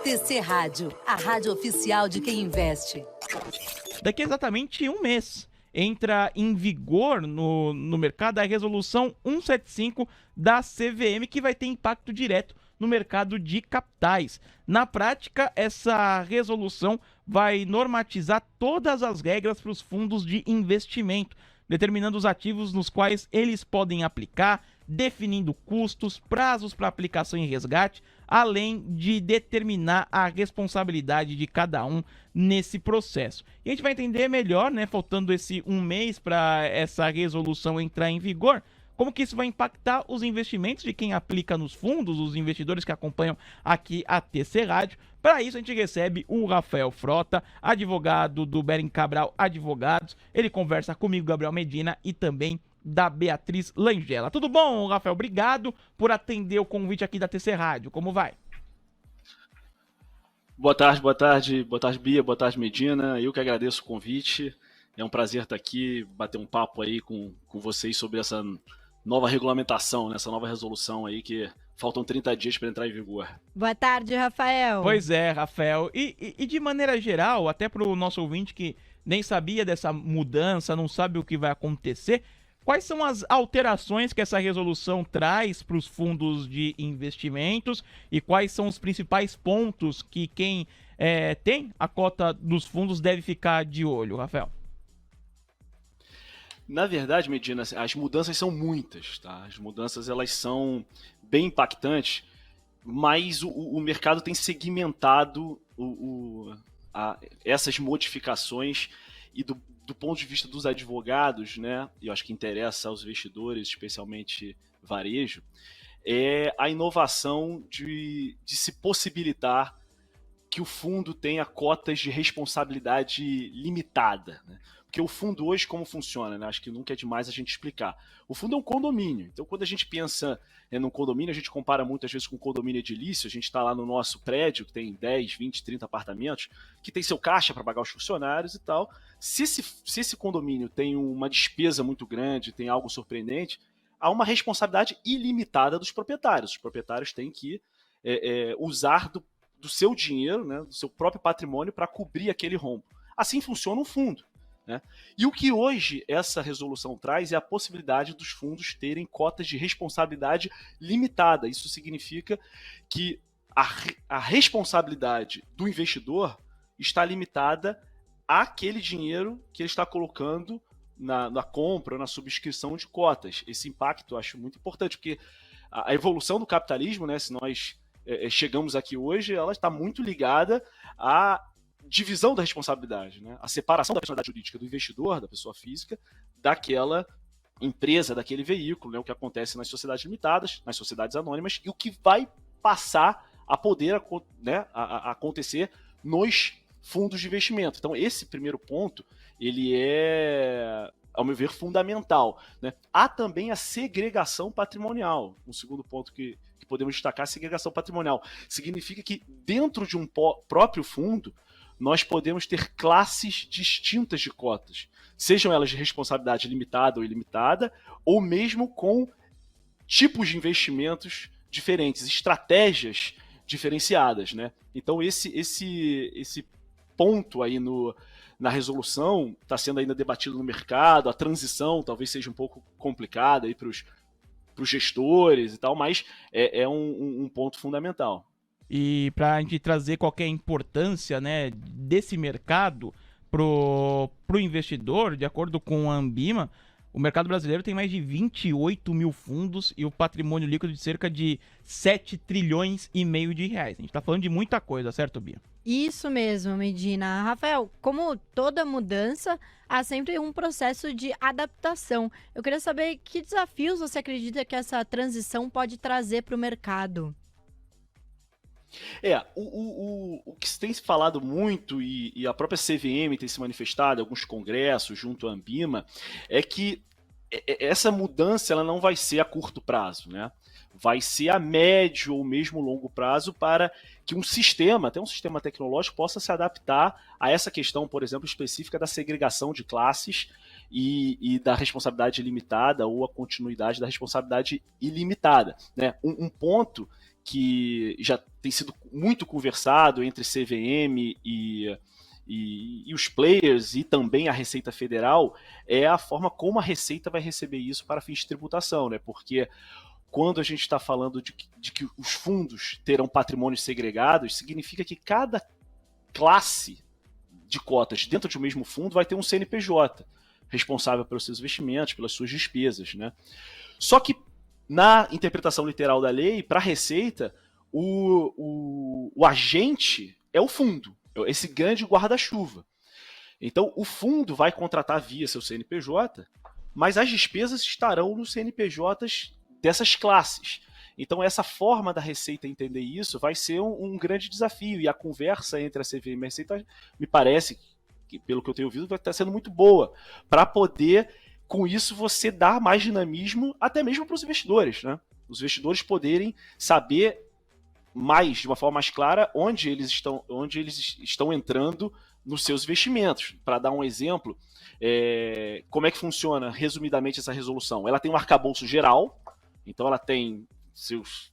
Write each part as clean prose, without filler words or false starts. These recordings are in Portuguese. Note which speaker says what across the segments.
Speaker 1: TC Rádio, a rádio oficial de quem investe.
Speaker 2: Daqui a exatamente um mês entra em vigor no mercado a resolução 175 da CVM, que vai ter impacto direto no mercado de capitais. Na prática, essa resolução vai normatizar todas as regras para os fundos de investimento, determinando os ativos nos quais eles podem aplicar, definindo custos, prazos para aplicação e resgate, além de determinar a responsabilidade de cada um nesse processo. E a gente vai entender melhor, né, faltando esse um mês para essa resolução entrar em vigor, como que isso vai impactar os investimentos de quem aplica nos fundos, os investidores que acompanham aqui a TC Rádio. Para isso, a gente recebe o Rafael Frota, advogado do Bering Cabral Advogados. Ele conversa comigo, Gabriel Medina, e também da Beatriz Langella. Tudo bom, Rafael? Obrigado por atender o convite aqui da TC Rádio. Como vai?
Speaker 3: Boa tarde, Bia, boa tarde, Medina. Eu que agradeço o convite. É um prazer estar aqui, bater um papo aí com vocês sobre essa nova regulamentação, né? Essa nova resolução aí que faltam 30 dias para entrar em vigor.
Speaker 4: Boa tarde, Rafael.
Speaker 2: Pois é, Rafael. E de maneira geral, até para o nosso ouvinte que nem sabia dessa mudança, não sabe o que vai acontecer, quais são as alterações que essa resolução traz para os fundos de investimentos e quais são os principais pontos que quem tem a cota dos fundos deve ficar de olho, Rafael?
Speaker 3: Na verdade, Medina, as mudanças são muitas, tá? As mudanças elas são bem impactantes, mas o mercado tem segmentado essas modificações e do ponto de vista dos advogados, né? Eu acho que interessa aos investidores, especialmente varejo, é a inovação de se possibilitar que o fundo tenha cotas de responsabilidade limitada, né? Porque o fundo hoje, como funciona, né? Acho que nunca é demais a gente explicar. O fundo é um condomínio. Então, quando a gente pensa num condomínio, a gente compara muitas vezes com um condomínio edilício. A gente está lá no nosso prédio, que tem 10, 20, 30 apartamentos, que tem seu caixa para pagar os funcionários e tal. Se esse condomínio tem uma despesa muito grande, tem algo surpreendente, há uma responsabilidade ilimitada dos proprietários. Os proprietários têm que usar do seu dinheiro, né, do seu próprio patrimônio para cobrir aquele rombo. Assim funciona o fundo, né? E o que hoje essa resolução traz é a possibilidade dos fundos terem cotas de responsabilidade limitada. Isso significa que a responsabilidade do investidor está limitada àquele dinheiro que ele está colocando na compra ou na subscrição de cotas. Esse impacto eu acho muito importante, porque a evolução do capitalismo, né, se nós chegamos aqui hoje, ela está muito ligada à divisão da responsabilidade, né? A separação da personalidade jurídica do investidor, da pessoa física, daquela empresa, daquele veículo, né? O que acontece nas sociedades limitadas, nas sociedades anônimas, e o que vai passar a poder, né, a acontecer nos fundos de investimento. Então, esse primeiro ponto, ele é, ao meu ver, fundamental, né? Há também a segregação patrimonial. Um segundo ponto que podemos destacar, a segregação patrimonial. Significa que dentro de um próprio fundo, nós podemos ter classes distintas de cotas, sejam elas de responsabilidade limitada ou ilimitada, ou mesmo com tipos de investimentos diferentes, estratégias diferenciadas, né? Então esse ponto aí na resolução está sendo ainda debatido no mercado, a transição talvez seja um pouco complicada aí para os gestores e tal, mas é um ponto fundamental.
Speaker 2: E para a gente trazer qualquer importância, né, desse mercado pro investidor, de acordo com a Anbima, o mercado brasileiro tem mais de 28 mil fundos e o patrimônio líquido de cerca de 7 trilhões e meio de reais. A gente está falando de muita coisa, certo, Bia?
Speaker 4: Isso mesmo, Medina. Rafael, como toda mudança, há sempre um processo de adaptação. Eu queria saber que desafios você acredita que essa transição pode trazer para o mercado?
Speaker 3: O que se tem se falado muito, e a própria CVM tem se manifestado em alguns congressos junto à Anbima, é que essa mudança ela não vai ser a curto prazo, né? Vai ser a médio ou mesmo longo prazo para que um sistema, até um sistema tecnológico, possa se adaptar a essa questão, por exemplo, específica da segregação de classes e da responsabilidade limitada ou a continuidade da responsabilidade ilimitada, né? Um ponto que já tem sido muito conversado entre CVM e os players e também a Receita Federal, é a forma como a Receita vai receber isso para fins de tributação, né? Porque quando a gente está falando de que os fundos terão patrimônios segregados, significa que cada classe de cotas dentro de um mesmo fundo vai ter um CNPJ responsável pelos seus investimentos, pelas suas despesas, né? Só que na interpretação literal da lei, para a Receita, o agente é o fundo, esse grande guarda-chuva. Então, o fundo vai contratar via seu CNPJ, mas as despesas estarão nos CNPJs dessas classes. Então, essa forma da Receita entender isso vai ser um grande desafio. E a conversa entre a CVM e a Receita, me parece, que, pelo que eu tenho ouvido, vai estar sendo muito boa, para poder, com isso, você dar mais dinamismo até mesmo para os investidores, né? Os investidores poderem saber mais, de uma forma mais clara, onde eles estão entrando nos seus investimentos. Para dar um exemplo, como é que funciona, resumidamente, essa resolução? Ela tem um arcabouço geral, então ela tem suas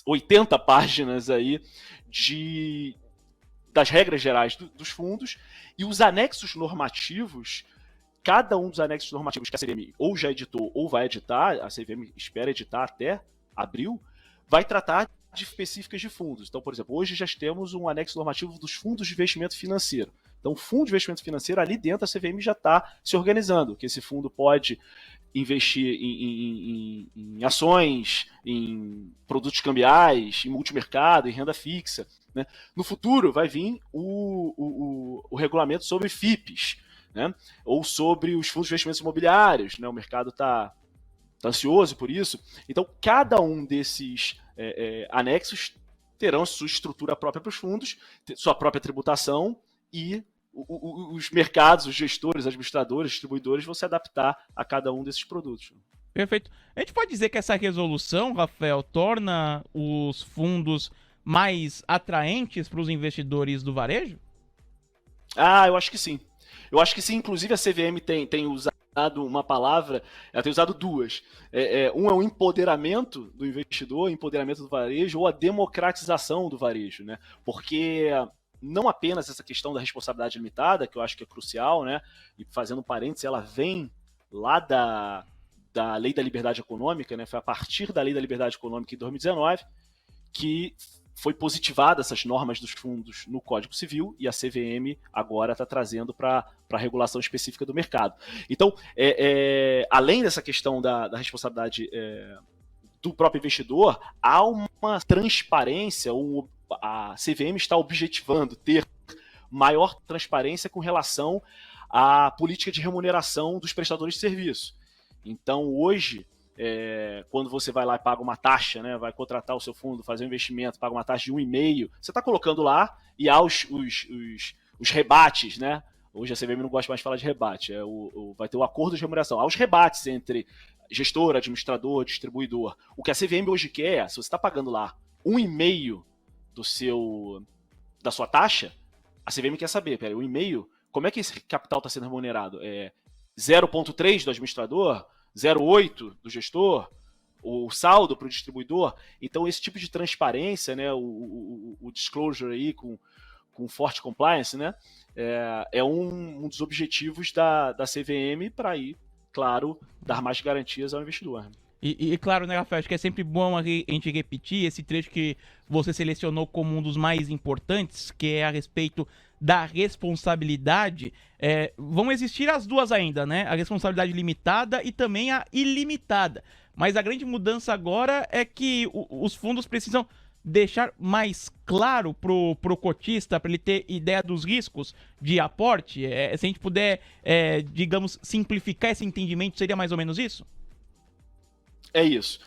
Speaker 3: 80 páginas aí das regras gerais dos fundos, e os anexos normativos, cada um dos anexos normativos que a CVM ou já editou ou vai editar, a CVM espera editar até abril, vai tratar de específicas de fundos. Então, por exemplo, hoje já temos um anexo normativo dos fundos de investimento financeiro. Então, o fundo de investimento financeiro, ali dentro, a CVM já está se organizando, que esse fundo pode investir em ações, em produtos cambiais, em multimercado, em renda fixa, né? No futuro vai vir o regulamento sobre FIPs, né? Ou sobre os fundos de investimentos imobiliários, né? O mercado está ansioso por isso. Então, cada um desses anexos terão sua estrutura própria para os fundos, sua própria tributação, e os mercados, os gestores, administradores, distribuidores vão se adaptar a cada um desses produtos.
Speaker 2: Perfeito. A gente pode dizer que essa resolução, Rafael, torna os fundos mais atraentes para os investidores do varejo?
Speaker 3: Eu acho que sim. Eu acho que sim. Inclusive, a CVM tem usado uma palavra, ela tem usado duas. Um é o empoderamento do investidor, empoderamento do varejo, ou a democratização do varejo, né? Porque não apenas essa questão da responsabilidade limitada, que eu acho que é crucial, né? E fazendo um parênteses, ela vem lá da Lei da Liberdade Econômica, né? Foi a partir da Lei da Liberdade Econômica em 2019 que foi positivada essas normas dos fundos no Código Civil, e a CVM agora está trazendo para a regulação específica do mercado. Então, além dessa questão da responsabilidade do próprio investidor, há uma transparência, a CVM está objetivando ter maior transparência com relação à política de remuneração dos prestadores de serviço. Então, hoje, quando você vai lá e paga uma taxa, né, vai contratar o seu fundo, fazer um investimento, paga uma taxa de 1,5%, você está colocando lá, e há os rebates, né? Hoje a CVM não gosta mais de falar de rebate, vai ter o acordo de remuneração. Há os rebates entre gestor, administrador, distribuidor. O que a CVM hoje quer, se você está pagando lá 1,5% da sua taxa, a CVM quer saber, 1,5%, como é que esse capital está sendo remunerado? 0,3% do administrador? 0,8% do gestor? O saldo para o distribuidor? Então, esse tipo de transparência, né, o disclosure aí com forte compliance, né, é um dos objetivos da CVM para aí, claro, dar mais garantias ao investidor.
Speaker 2: E claro, né, Rafael, acho que é sempre bom a gente repetir esse trecho que você selecionou como um dos mais importantes, que é a respeito da responsabilidade. Vão existir as duas ainda, né? A responsabilidade limitada e também a ilimitada. Mas a grande mudança agora é que os fundos precisam deixar mais claro pro cotista, para ele ter ideia dos riscos de aporte. Se a gente puder, digamos, simplificar esse entendimento, seria mais ou menos isso?
Speaker 3: É isso.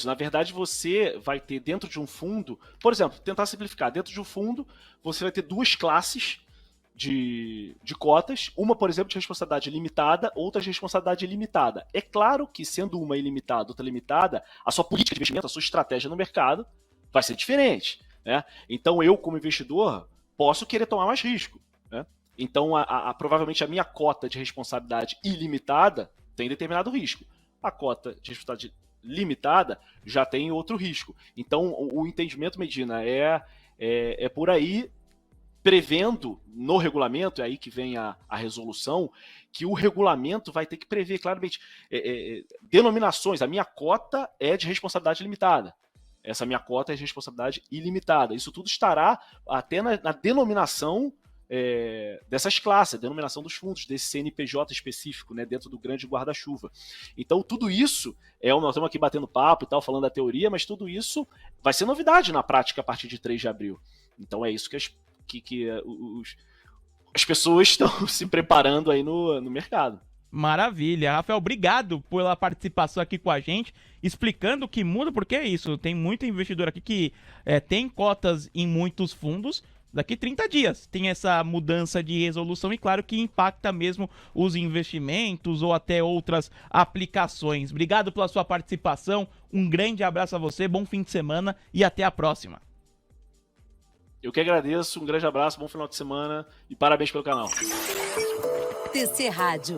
Speaker 3: Na verdade, você vai ter dentro de um fundo, por exemplo, tentar simplificar, dentro de um fundo, você vai ter duas classes de cotas, uma, por exemplo, de responsabilidade limitada, outra de responsabilidade ilimitada. É claro que, sendo uma ilimitada, outra limitada, a sua política de investimento, a sua estratégia no mercado vai ser diferente, né? Então, eu, como investidor, posso querer tomar mais risco, né? Então, provavelmente, a minha cota de responsabilidade ilimitada tem determinado risco. A cota de responsabilidade limitada, já tem outro risco. Então, o entendimento, Medina, é por aí, prevendo no regulamento, é aí que vem a resolução, que o regulamento vai ter que prever claramente denominações. A minha cota é de responsabilidade limitada. Essa minha cota é de responsabilidade ilimitada. Isso tudo estará até na denominação dessas classes, a denominação dos fundos, desse CNPJ específico, né, dentro do grande guarda-chuva. Então, tudo isso, nós estamos aqui batendo papo e tal, falando da teoria, mas tudo isso vai ser novidade na prática a partir de 3 de abril. Então, é isso que as pessoas estão se preparando aí no mercado.
Speaker 2: Maravilha. Rafael, obrigado pela participação aqui com a gente, explicando o que muda, porque é isso, tem muito investidor aqui que tem cotas em muitos fundos. Daqui 30 dias tem essa mudança de resolução e claro que impacta mesmo os investimentos ou até outras aplicações. Obrigado pela sua participação, um grande abraço a você, bom fim de semana e até a próxima.
Speaker 3: Eu que agradeço, um grande abraço, bom final de semana e parabéns pelo canal.
Speaker 1: TC Rádio.